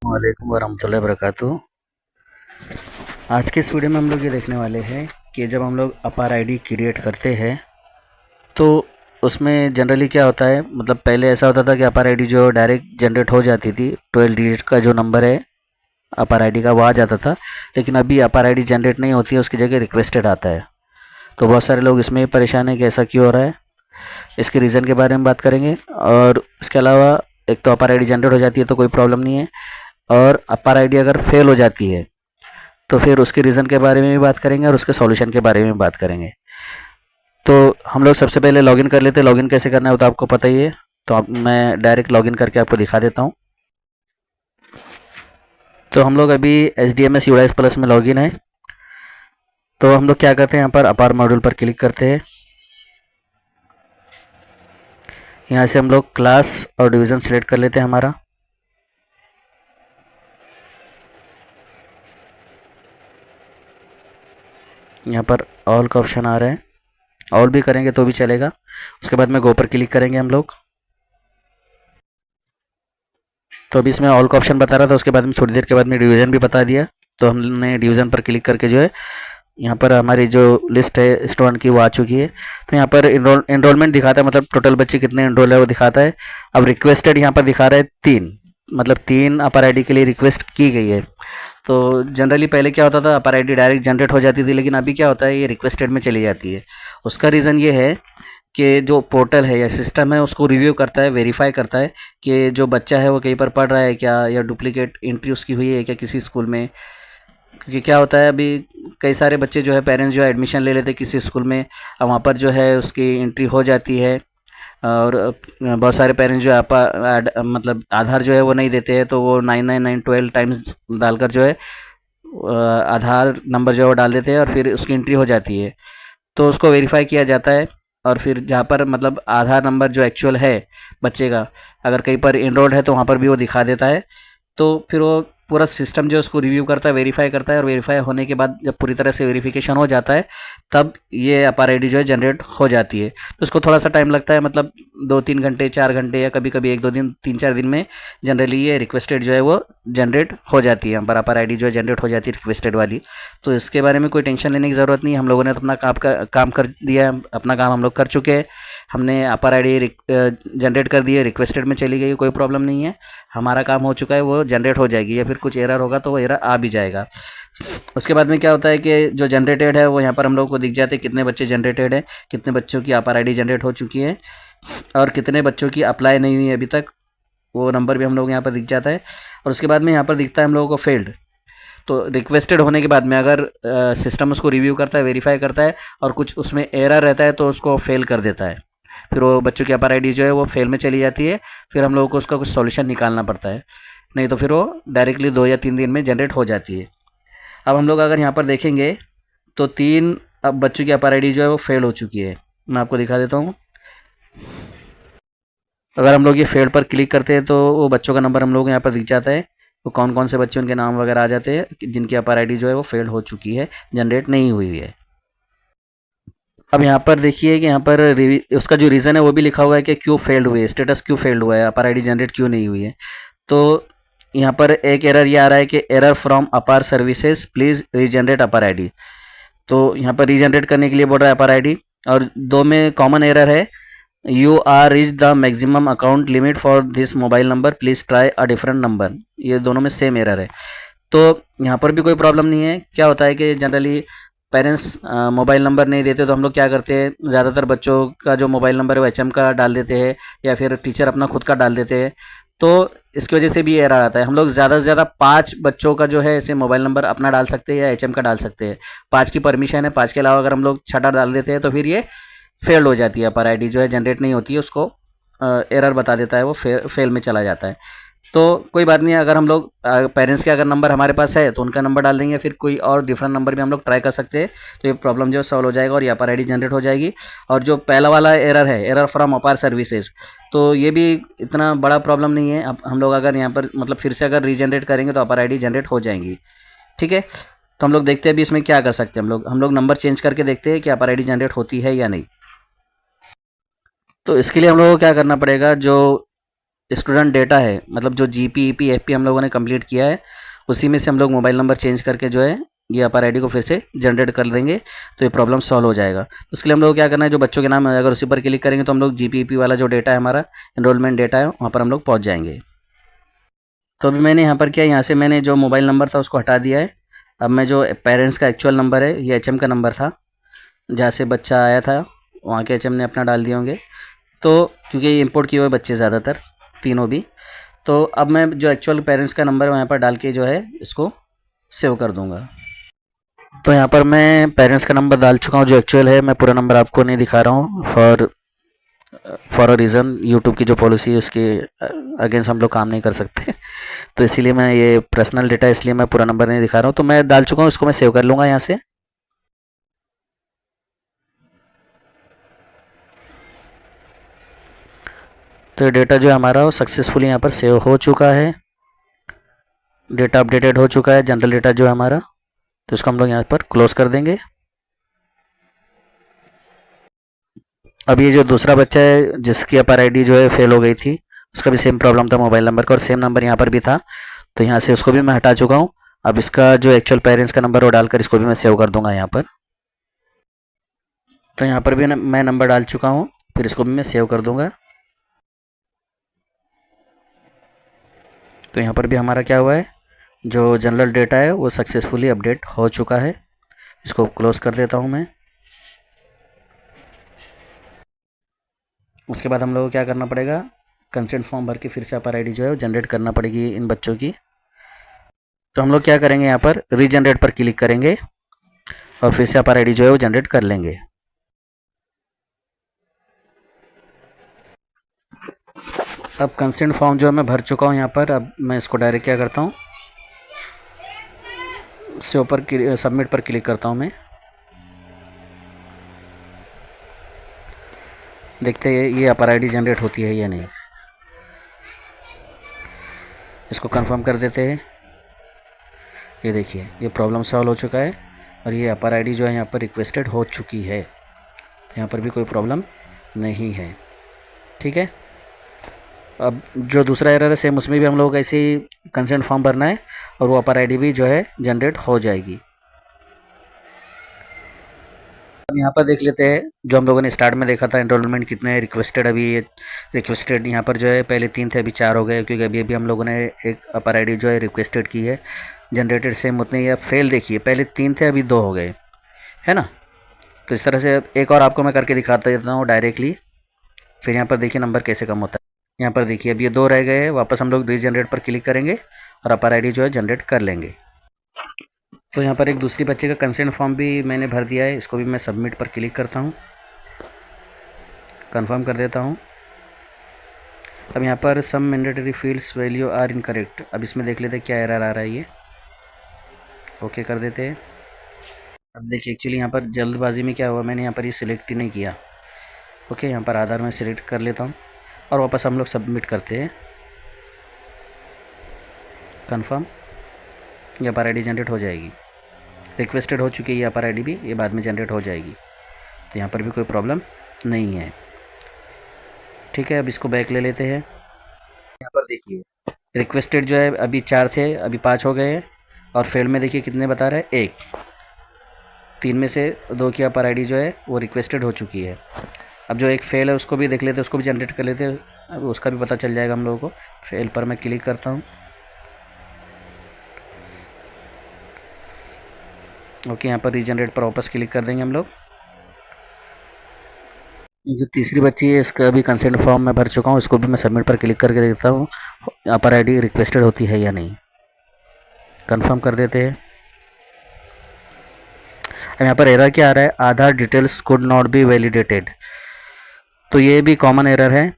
अस्सलामुअलैकुम वरहमतुल्लाहि वबरकातुहू। आज के इस वीडियो में हम लोग ये देखने वाले हैं कि जब हम लोग अपार आईडी क्रिएट करते हैं तो उसमें जनरली क्या होता है, मतलब पहले ऐसा होता था कि अपार आईडी जो डायरेक्ट जनरेट हो जाती थी, 12 डिजिट का जो नंबर है अपार आईडी का वो आ जाता था। लेकिन अभी अपार आईडी जनरेट नहीं होती है, उसकी जगह रिक्वेस्टेड आता है। तो बहुत सारे लोग इसमें परेशान हैं कि ऐसा क्यों हो रहा है। इसके रीज़न के बारे में बात करेंगे। और इसके अलावा एक तो अपार आईडी जनरेट हो जाती है तो कोई प्रॉब्लम नहीं है, और अपार आईडी अगर फेल हो जाती है तो फिर उसके रीज़न के बारे में भी बात करेंगे और उसके सॉल्यूशन के बारे में बात करेंगे। तो हम लोग सबसे पहले लॉगिन कर लेते हैं। लॉगिन कैसे करना है वो तो आपको पता ही है, तो अब मैं डायरेक्ट लॉगिन करके आपको दिखा देता हूँ। तो हम लोग अभी HDMS UIS प्लस में लॉगिन है। तो हम लोग क्या करते हैं, यहाँ पर अपार मॉड्यूल पर क्लिक करते हैं। यहाँ से हम लोग क्लास और डिवीज़न सिलेक्ट कर लेते हैं हमारा। यहाँ पर ऑल का ऑप्शन आ रहा है, ऑल भी करेंगे तो भी चलेगा। उसके बाद में गो पर क्लिक करेंगे हम लोग। तो अभी इसमें ऑल का ऑप्शन बता रहा था, उसके बाद में थोड़ी देर के बाद में डिवीज़न भी बता दिया। तो हमने डिवीज़न पर क्लिक करके जो है यहाँ पर हमारी जो लिस्ट है स्टूडेंट की वो आ चुकी है। तो यहाँ पर एनरोलमेंट दिखाता है, मतलब टोटल बच्चे कितने एनरोल है वो दिखाता है। अब रिक्वेस्टेड यहाँ पर दिखा रहा है 3, मतलब 3 अपार आईडी के लिए रिक्वेस्ट की गई है। तो जनरली पहले क्या होता था, अपार आईडी डायरेक्ट जनरेट हो जाती थी, लेकिन अभी क्या होता है ये रिक्वेस्टेड में चली जाती है। उसका रीज़न ये है कि जो पोर्टल है या सिस्टम है उसको रिव्यू करता है, वेरीफाई करता है कि जो बच्चा है वो कहीं पर पढ़ रहा है क्या, या डुप्लीकेट एंट्री उसकी हुई है क्या किसी स्कूल में। क्योंकि क्या होता है अभी कई सारे बच्चे जो है पेरेंट्स जो है एडमिशन ले लेते हैं किसी स्कूल में, और वहाँ पर जो है उसकी एंट्री हो जाती है। और बहुत सारे पेरेंट्स जो है मतलब आधार जो है वो नहीं देते हैं, तो वो 99912 टाइम्स डालकर जो है आधार नंबर जो है वो डाल देते हैं और फिर उसकी एंट्री हो जाती है। तो उसको वेरीफाई किया जाता है, और फिर जहाँ पर मतलब आधार नंबर जो एक्चुअल है बच्चे का अगर कहीं पर इनरोल्ड है तो वहाँ पर भी वो दिखा देता है। तो फिर वो पूरा सिस्टम जो है उसको रिव्यू करता है, वेरीफाई करता है, और वेरीफाई होने के बाद जब पूरी तरह से वेरिफिकेशन हो जाता है तब ये अपार आईडी जो है जनरेट हो जाती है। तो उसको थोड़ा सा टाइम लगता है, मतलब 2-3 घंटे 4 घंटे या कभी कभी 1-2 दिन 3-4 दिन में जनरली ये रिक्वेस्टेड जो है वो जनरेट हो जाती है। यहाँ पर अपार आईडी जो है जनरेट हो जाती है रिक्वेस्टेड वाली। तो इसके बारे में कोई टेंशन लेने की ज़रूरत नहीं है। हम लोगों ने तो अपना काम कर दिया है, अपना काम हम लोग कर चुके हैं। हमने अपार आईडी जनरेट कर दी है, रिक्वेस्टेड में चली गई, कोई प्रॉब्लम नहीं है। हमारा काम हो चुका है, वो जनरेट हो जाएगी, या फिर कुछ एरर होगा तो वो एरर आ भी जाएगा। उसके बाद में क्या होता है कि जो जनरेटेड है वो यहाँ पर हम लोग को दिख जाते हैं कितने बच्चे जनरेटेड है, कितने बच्चों की अपार आईडी जनरेट हो चुकी है, और कितने बच्चों की अप्लाई नहीं हुई है अभी तक, वो नंबर भी हम लोग यहाँ पर दिख जाता है। और उसके बाद में यहाँ पर दिखता है हम लोगों को फेल्ड। तो रिक्वेस्टेड होने के बाद में अगर सिस्टम उसको रिव्यू करता है, वेरीफाई करता है, और कुछ उसमें एरर रहता है तो उसको फेल कर देता है। फिर वो बच्चों की अपार आईडी जो है वो फेल में चली जाती है। फिर हम लोगों को उसका कुछ सॉल्यूशन निकालना पड़ता है, नहीं तो फिर वो डायरेक्टली 2 या 3 दिन में जनरेट हो जाती है। अब हम लोग अगर यहाँ पर देखेंगे तो 3 अब बच्चों की अपार आईडी जो है वो फेल हो चुकी है। मैं आपको दिखा देता हूँ। अगर हम लोग ये फेल पर क्लिक करते हैं तो वो बच्चों का नंबर हम लोग यहाँ पर दिख जाता है, वो कौन कौन से बच्चे उनके नाम वगैरह आ जाते हैं जिनकी अपार आईडी जो है वो फेल हो चुकी है, जनरेट नहीं हुई है। अब यहाँ पर देखिए कि यहाँ पर उसका जो रीज़न है वो भी लिखा हुआ है कि क्यों फेल्ड हुई है, स्टेटस क्यों फेल्ड हुआ है, अपार आईडी जनरेट क्यों नहीं हुई है। तो यहाँ पर एक एरर ये आ रहा है कि एरर फ्रॉम अपार सर्विसेज प्लीज़ रीजनरेट अपार आईडी। तो यहाँ पर रीजनरेट करने के लिए बोल रहा है अपार आईडी, और 2 में कॉमन एरर है, you are reach the maximum account limit for this mobile number please try a different number. ये दोनों में सेम एरर है। तो यहाँ पर भी कोई प्रॉब्लम नहीं है। क्या होता है कि जनरली पेरेंट्स मोबाइल नंबर नहीं देते तो हम लोग क्या करते हैं, ज़्यादातर बच्चों का जो मोबाइल नंबर है वो HM का डाल देते हैं, या फिर टीचर अपना खुद का डाल देते हैं। तो इसकी वजह से भी एरर आता है। हम लोग ज़्यादा से ज़्यादा 5 बच्चों का जो है ऐसे मोबाइल नंबर अपना डाल सकते हैं या HM का डाल सकते हैं। 5 की परमिशन है, 5 के अलावा अगर हम लोग 6 डाल देते हैं तो फिर ये फेल हो जाती है, अपार आईडी जो है जनरेट नहीं होती है, उसको एरर बता देता है, वो फेल में चला जाता है। तो कोई बात नहीं है, अगर हम लोग पेरेंट्स के अगर नंबर हमारे पास है तो उनका नंबर डाल देंगे, फिर कोई और डिफरेंट नंबर भी हम लोग ट्राई कर सकते हैं। तो ये प्रॉब्लम जो सॉल्व हो जाएगा और ये अपार आईडी जनरेट हो जाएगी। और जो पहला वाला एरर है, एरर फ्रॉम अपार सर्विसेज, तो ये भी इतना बड़ा प्रॉब्लम नहीं है। अब हम लोग अगर यहाँ पर मतलब फिर से अगर रीजनरेट करेंगे तो अपार आईडी जनरेट हो जाएंगी। ठीक है, तो हम लोग देखते हैं अभी इसमें क्या कर सकते हैं। हम लोग नंबर चेंज करके देखते हैं कि अपार आईडी जनरेट होती है या नहीं। तो इसके लिए हम लोगों को क्या करना पड़ेगा, जो स्टूडेंट डेटा है, मतलब जो जीपी ईपी एफपी हम लोगों ने कंप्लीट किया है, उसी में से हम लोग मोबाइल नंबर चेंज करके जो है ये अपर आईडी को फिर से जनरेट कर देंगे, तो ये प्रॉब्लम सॉल्व हो जाएगा। तो उसके लिए हम लोग क्या करना है, जो बच्चों के नाम है अगर उसी पर क्लिक करेंगे तो हम लोग जीपी ईपी वाला जो डेटा है हमारा एनरोलमेंट डेटा है वहाँ पर हम लोग पहुँच जाएंगे। तो अभी मैंने यहाँ पर क्या, यहाँ से मैंने जो मोबाइल नंबर था उसको हटा दिया है। अब मैं जो पेरेंट्स का एक्चुअल नंबर है, ये एचएम का नंबर था, जहाँ से बच्चा आया था वहाँ के एचएम ने अपना डाल दिए होंगे, तो क्योंकि ये इंपोर्ट किए हुए बच्चे ज़्यादातर तीनों भी, तो अब मैं जो एक्चुअल पेरेंट्स का नंबर है वहाँ पर डाल के जो है इसको सेव कर दूँगा। तो यहाँ पर मैं पेरेंट्स का नंबर डाल चुका हूँ जो एक्चुअल है। मैं पूरा नंबर आपको नहीं दिखा रहा हूँ फॉर अ रीज़न, यूट्यूब की जो पॉलिसी है उसके अगेंस्ट हम लोग काम नहीं कर सकते तो इसीलिए मैं ये पर्सनल डेटा, इसलिए मैं पूरा नंबर नहीं दिखा रहा हूँ। तो मैं डाल चुका हूँ, इसको मैं सेव कर लूँगा यहाँ से। तो ये डेटा जो है हमारा वो सक्सेसफुली यहाँ पर सेव हो चुका है, डेटा अपडेटेड हो चुका है, जनरल डेटा जो है हमारा। तो इसको हम लोग यहाँ पर क्लोज कर देंगे। अब ये जो दूसरा बच्चा है जिसकी अपर आईडी जो है फेल हो गई थी, उसका भी सेम प्रॉब्लम था मोबाइल नंबर का, और सेम नंबर यहाँ पर भी था, तो यहाँ से उसको भी मैं हटा चुका हूँ। अब इसका जो एक्चुअल पेरेंट्स का नंबर वो डालकर इसको भी मैं सेव कर दूंगा यहाँ पर। तो यहाँ पर भी मैं नंबर डाल चुका हूँ, फिर इसको भी मैं सेव कर दूंगा। तो यहाँ पर भी हमारा क्या हुआ है, जो जनरल डेटा है वो सक्सेसफुली अपडेट हो चुका है। इसको क्लोज कर देता हूँ मैं। उसके बाद हम लोग को क्या करना पड़ेगा, कंसेंट फॉर्म भर के फिर से अपर आईडी जो है वो जनरेट करना पड़ेगी इन बच्चों की। तो हम लोग क्या करेंगे, यहाँ पर रीजनरेट पर क्लिक करेंगे और फिर से अपर आईडी जो है वो जनरेट कर लेंगे। अब कंसेंट फॉर्म जो है मैं भर चुका हूँ यहाँ पर। अब मैं इसको डायरेक्ट क्या करता हूँ, से ऊपर सबमिट पर क्लिक करता हूँ मैं। देखते हैं ये अपर आईडी जनरेट होती है या नहीं। इसको कंफर्म कर देते हैं। ये देखिए ये प्रॉब्लम सॉल्व हो चुका है और ये अपर आईडी जो है यहाँ पर रिक्वेस्टेड हो चुकी है। यहाँ पर भी कोई प्रॉब्लम नहीं है। ठीक है, अब जो दूसरा एरर है सेम उसमें भी हम लोग ऐसे ही कंसेंट फॉर्म भरना है और वो अपर आईडी भी जो है जनरेट हो जाएगी। अब यहाँ पर देख लेते हैं जो हम लोगों ने स्टार्ट में देखा था एनरोलमेंट कितने हैं रिक्वेस्टेड। अभी ये रिक्वेस्टेड यहाँ पर जो है पहले 3 थे, अभी 4 हो गए, क्योंकि अभी हम लोगों ने एक अपर आईडी जो है रिक्वेस्टेड की है। जनरेटेड सेम उतने ही। फेल देखिए, पहले 3 थे अभी 2 हो गए, है ना। तो इस तरह से एक और आपको मैं करके दिखाता देता हूँ डायरेक्टली। फिर यहाँ पर देखिए नंबर कैसे कम होता है। यहाँ पर देखिए अब ये 2 रह गए हैं। वापस हम लोग रीजनरेट पर क्लिक करेंगे और अपर आईडी जो है जनरेट कर लेंगे। तो यहाँ पर एक दूसरी बच्चे का कंसेंट फॉर्म भी मैंने भर दिया है। इसको भी मैं सबमिट पर क्लिक करता हूँ, कंफर्म कर देता हूँ। अब यहाँ पर some mandatory fields value are incorrect. अब इसमें देख लेते हैं क्या एरर आ रहा है। ये ओके कर देते हैं। अब देखिए एक्चुअली यहाँ पर जल्दबाजी में क्या हुआ, मैंने यहाँ पर ये सिलेक्ट ही नहीं किया। ओके, यहाँ पर आधार में सिलेक्ट कर लेता हूँ और वापस हम लोग सबमिट करते हैं। कंफर्म, ये अपर आईडी जनरेट हो जाएगी। रिक्वेस्टेड हो चुकी है ये अपर आईडी भी, ये बाद में जनरेट हो जाएगी। तो यहाँ पर भी कोई प्रॉब्लम नहीं है। ठीक है, अब इसको बैक ले लेते हैं। यहाँ पर देखिए रिक्वेस्टेड जो है अभी 4 थे, अभी 5 हो गए हैं। और फेल में देखिए कितने बता रहे हैं, 1। 3 में से 2 की अपर आईडी जो है वो रिक्वेस्टेड हो चुकी है। अब जो एक फेल है उसको भी देख लेते हैं, उसको भी जनरेट कर लेते हैं। अब उसका भी पता चल जाएगा हम लोगों को। फेल पर मैं क्लिक करता हूँ। ओके, यहाँ पर रीजनरेट पर वापस क्लिक कर देंगे हम लोग। जो तीसरी बच्ची है इसका भी कंसेंट फॉर्म मैं भर चुका हूँ। इसको भी मैं सबमिट पर क्लिक करके देखता हूँ अपर आईडी रिक्वेस्टेड होती है या नहीं। कंफर्म कर देते हैं। अब यहाँ पर एरर क्या आ रहा है, Aadhaar details could not be validated. तो ये भी कॉमन एरर है।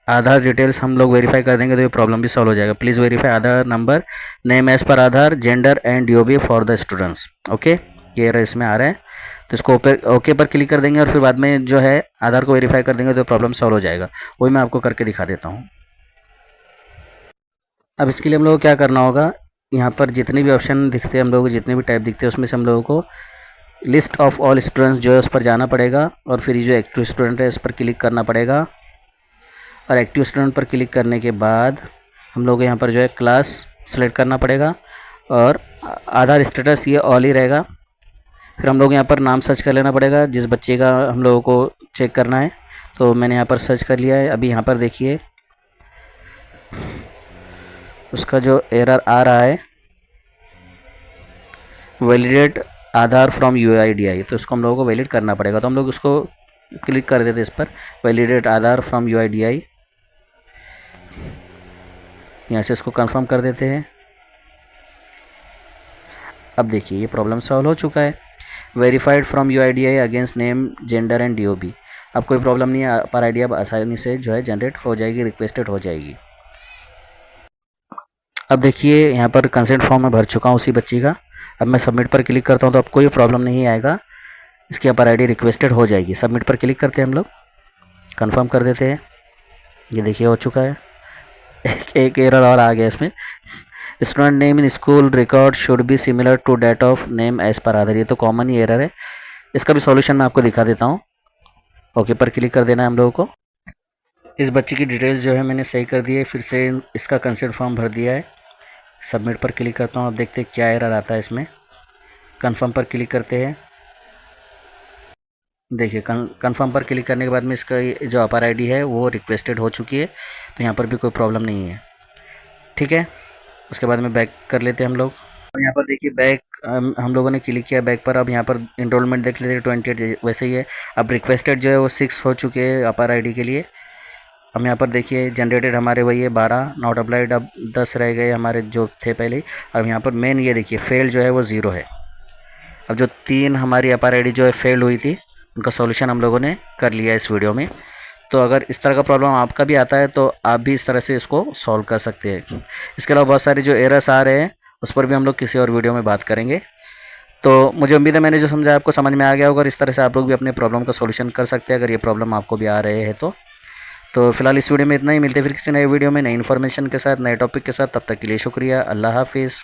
आधार डिटेल्स हम लोग वेरीफाई कर देंगे तो ये प्रॉब्लम भी सॉल्व हो जाएगा। Please verify Aadhaar number, name as per Aadhaar, gender and DOB for the students. Okay, ये एरर इसमें आ रहा है। तो इसको ओके पर क्लिक कर देंगे और फिर बाद में जो है आधार को वेरीफाई कर देंगे तो प्रॉब्लम सॉल्व हो जाएगा। वही मैं आपको करके दिखा देता हूँ। अब इसके लिए हम लोग को क्या करना होगा, यहाँ पर जितने भी ऑप्शन दिखते हैं हम लोगों को, जितने भी टाइप दिखते हैं उसमें से हम लोगों को लिस्ट ऑफ ऑल स्टूडेंट्स जो है उस पर जाना पड़ेगा और फिर जो एक्टिव स्टूडेंट है इस पर क्लिक करना पड़ेगा। और एक्टिव स्टूडेंट पर क्लिक करने के बाद हम लोग यहाँ पर जो है क्लास सेलेक्ट करना पड़ेगा और आधार स्टेटस ये ऑल ही रहेगा। फिर हम लोग यहाँ पर नाम सर्च कर लेना पड़ेगा जिस बच्चे का हम लोगों को चेक करना है। तो मैंने यहाँ पर सर्च कर लिया है। अभी यहाँ पर देखिए उसका जो एरर आ रहा है वैलिडेट आधार फ्रॉम UIDAI, तो इसको हम लोगों को वैलिड करना पड़ेगा। तो हम लोग उसको क्लिक कर देते इस पर, वैलिडेट आधार फ्रॉम UIDAI। यहाँ से इसको कंफर्म कर देते हैं। अब देखिए ये प्रॉब्लम सॉल्व हो चुका है। Verified from UIDAI against name gender and DOB। अब कोई प्रॉब्लम नहीं है, पर आईडी अब आसानी से जो है जनरेट हो जाएगी, रिक्वेस्टेड हो जाएगी। अब देखिए यहाँ पर कंसेंट फॉर्म में भर चुका हूँ उसी बच्ची का। अब मैं सबमिट पर क्लिक करता हूँ तो अब कोई प्रॉब्लम नहीं आएगा, इसकी अपर आईडी रिक्वेस्टेड हो जाएगी। सबमिट पर क्लिक करते हैं हम लोग, कंफर्म कर देते हैं। ये देखिए हो चुका है। एक एरर और आ गया इसमें, student name in school record should be similar to date of name as per Aadhaar. ये तो कॉमन ही एरर है, इसका भी सॉल्यूशन मैं आपको दिखा देता हूँ। ओके पर क्लिक कर देना है हम लोगों को। इस बच्चे की डिटेल्स जो है मैंने सही कर दी है, फिर से इसका कंसेंट फॉर्म भर दिया है। सबमिट पर क्लिक करता हूँ, अब देखते हैं क्या एरर आता है इसमें। कंफर्म पर क्लिक करते हैं। देखिए कंफर्म पर क्लिक करने के बाद में इसका जो अपर आईडी है वो रिक्वेस्टेड हो चुकी है, तो यहाँ पर भी कोई प्रॉब्लम नहीं है। ठीक है, उसके बाद में बैक कर लेते हैं हम लोग। और यहाँ पर देखिए बैक हम लोगों ने क्लिक किया बैक पर। अब यहाँ पर इनरोलमेंट देख लेते हैं 28 वैसे ही है। अब रिक्वेस्टेड जो है वो 6 हो चुके हैं अपर आईडी के लिए। हम यहाँ पर देखिए जनरेटेड हमारे वही है 12, नॉट अप्लाइड अब 10 रह गए हमारे जो थे पहले। अब यहाँ पर मेन ये देखिए फेल जो है वो 0 है। अब जो 3 हमारी अपर आईडी जो है फेल हुई थी उनका सॉल्यूशन हम लोगों ने कर लिया इस वीडियो में। तो अगर इस तरह का प्रॉब्लम आपका भी आता है तो आप भी इस तरह से इसको सॉल्व कर सकते हैं। इसके अलावा बहुत सारे जो एरर्स आ रहे हैं उस पर भी हम लोग किसी और वीडियो में बात करेंगे। तो मुझे उम्मीद है मैंने जो समझाया आपको समझ में आ गया होगा और इस तरह से आप लोग भी अपने प्रॉब्लम का सॉल्यूशन कर सकते हैं अगर ये प्रॉब्लम आपको भी आ रहे हैं तो फिलहाल इस वीडियो में इतना ही। मिलते हैं फिर किसी नए वीडियो में नई इन्फॉर्मेशन के साथ, नए टॉपिक के साथ। तब तक के लिए शुक्रिया। अल्लाह हाफिज़।